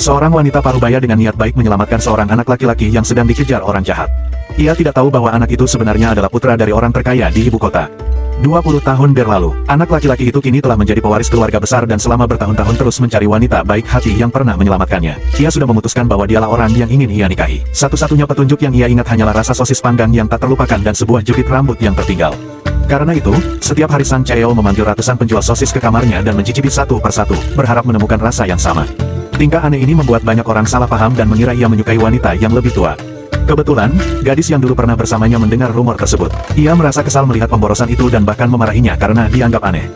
Seorang wanita parubaya dengan niat baik menyelamatkan seorang anak laki-laki yang sedang dikejar orang jahat. Ia tidak tahu bahwa anak itu sebenarnya adalah putra dari orang terkaya di ibu kota. 20 tahun berlalu, anak laki-laki itu kini telah menjadi pewaris keluarga besar dan selama bertahun-tahun terus mencari wanita baik hati yang pernah menyelamatkannya. Ia sudah memutuskan bahwa dialah orang yang ingin ia nikahi. Satu-satunya petunjuk yang ia ingat hanyalah rasa sosis panggang yang tak terlupakan dan sebuah jepit rambut yang tertinggal. Karena itu, setiap hari Sang Chaeol memanggil ratusan penjual sosis ke kamarnya dan mencicipi satu persatu, berharap menemukan rasa yang sama. Tingkah aneh ini membuat banyak orang salah paham dan mengira ia menyukai wanita yang lebih tua. Kebetulan, gadis yang dulu pernah bersamanya mendengar rumor tersebut. Ia merasa kesal melihat pemborosan itu dan bahkan memarahinya karena dianggap aneh.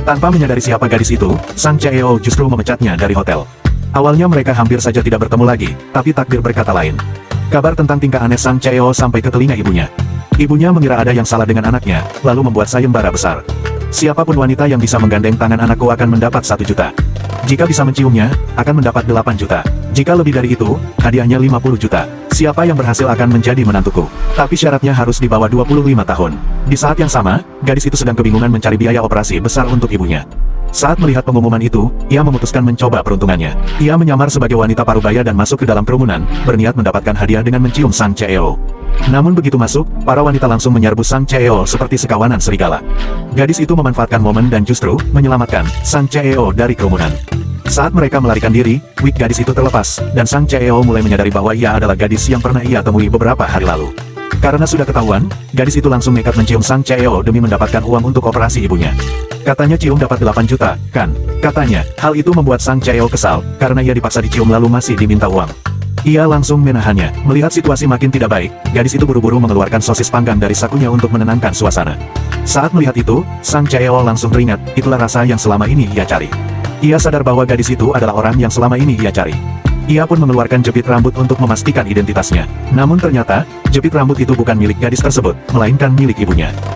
Tanpa menyadari siapa gadis itu, Sang Chaeol justru memecatnya dari hotel. Awalnya mereka hampir saja tidak bertemu lagi, tapi takdir berkata lain. Kabar tentang tingkah aneh Sang Chaeol sampai ke telinga ibunya. Ibunya mengira ada yang salah dengan anaknya, lalu membuat sayembara besar. Siapapun wanita yang bisa menggandeng tangan anakku akan mendapat 1 juta. Jika bisa menciumnya, akan mendapat 8 juta. Jika lebih dari itu, hadiahnya 50 juta. Siapa yang berhasil akan menjadi menantuku. Tapi syaratnya harus di bawah 25 tahun. Di saat yang sama, gadis itu sedang kebingungan mencari biaya operasi besar untuk ibunya. Saat melihat pengumuman itu, ia memutuskan mencoba peruntungannya. Ia menyamar sebagai wanita parubaya dan masuk ke dalam kerumunan, berniat mendapatkan hadiah dengan mencium Sang Chaeol. Namun begitu masuk, para wanita langsung menyerbu Sang Chaeol seperti sekawanan serigala. Gadis itu memanfaatkan momen dan justru menyelamatkan Sang Chaeol dari kerumunan. Saat mereka melarikan diri, wig gadis itu terlepas, dan Sang Chaeol mulai menyadari bahwa ia adalah gadis yang pernah ia temui beberapa hari lalu. Karena sudah ketahuan, gadis itu langsung nekat mencium Sang Chaeol demi mendapatkan uang untuk operasi ibunya. Katanya cium dapat 8 juta, kan? Katanya, hal itu membuat Sang Chaeol kesal, karena ia dipaksa dicium lalu masih diminta uang. Ia langsung menahannya. Melihat situasi makin tidak baik, gadis itu buru-buru mengeluarkan sosis panggang dari sakunya untuk menenangkan suasana. Saat melihat itu, Sang Chaeol langsung teringat, itulah rasa yang selama ini ia cari. Ia sadar bahwa gadis itu adalah orang yang selama ini ia cari. Ia pun mengeluarkan jepit rambut untuk memastikan identitasnya. Namun ternyata, jepit rambut itu bukan milik gadis tersebut, melainkan milik ibunya.